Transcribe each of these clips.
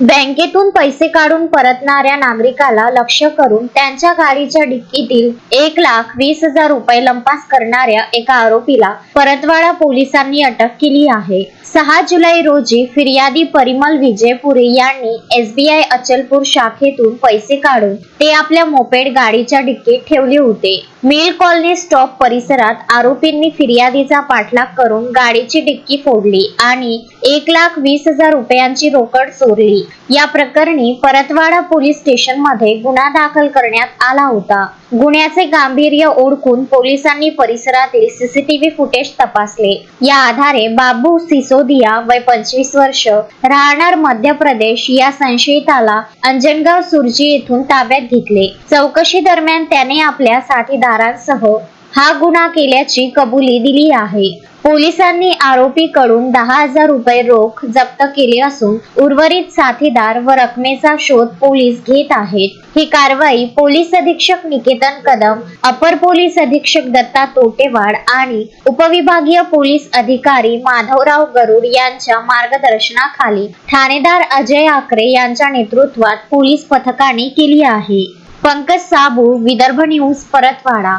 बँकेतून पैसे काढून परतणाऱ्या नागरिकाला लक्ष्य करून त्यांच्या गाडीच्या डिक्कीतील 1,20,000 रुपये लंपास करणाऱ्या एका आरोपीला परतवाडा पोलिसांनी अटक केली आहे। 6 जुलै रोजी फिर्यादी परिमल विजयपुरे यांनी SBI अचलपूर शाखेतून पैसे काढून ते आपल्या मोपेड गाडीच्या डिक्कीत ठेवले होते। मिल कॉलनी स्टॉप परिसरात आरोपींनी फिर्यादीचा पाठलाग करून गाडीची डिक्की फोडली आणि 1,20,000 रुपयांची रोकड चोरली। या प्रकरणी परतवाडा पोलीस स्टेशन मध्ये गुन्हा दाखल करण्यात आला होता। गुन्ह्याचे गांभीर्य ओळखून पोलिसांनी परिसरातील CCTV फुटेज तपासले। या आधारे बाबू सिसोदिया वय 25 वर्ष राहणार मध्य प्रदेश या संशयिताला अंजनगाव सुरजी येथून ताब्यात घेतले। चौकशी दरम्यान त्याने आपल्या साथीदारांसह हा गुन्हा केल्याची कबुली दिली आहे। पोलिसांनी आरोपीकडून 10,000 रुपये रोख जप्त केले असून उर्वरित साथीदार व रकमेचा शोध पोलीस घेत आहेत। ही कारवाई पोलीस अधीक्षक निकेतन कदम, अपर पोलीस अधीक्षक दत्ता तोटेवाड आणि उपविभागीय पोलीस अधिकारी माधवराव गरुड यांच्या मार्गदर्शनाखाली ठाणेदार अजय आकरे यांच्या नेतृत्वात पोलीस पथकाने केली आहे। पंकज साबू, विदर्भ न्यूज, परतवाडा।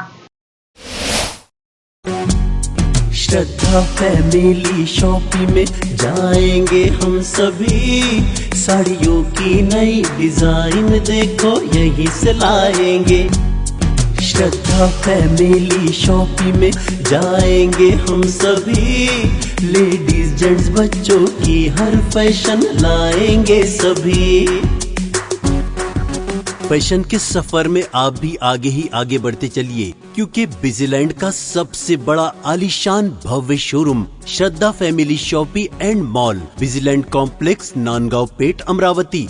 श्रद्धा फैमिली शॉपिंग में जाएंगे हम सभी, साड़ियों की नई डिजाइन देखो यहीं से लाएंगे। श्रद्धा फैमिली शॉपिंग में जाएंगे हम सभी, लेडीज जेंट्स बच्चों की हर फैशन लाएंगे सभी। फैशन के सफर में आप भी आगे ही आगे बढ़ते चलिए, क्योंकि बिजीलैंड का सबसे बड़ा आलीशान भव्य showroom Shraddha family shopping and mall, Busyland complex, Nandgaon Peth, Amravati.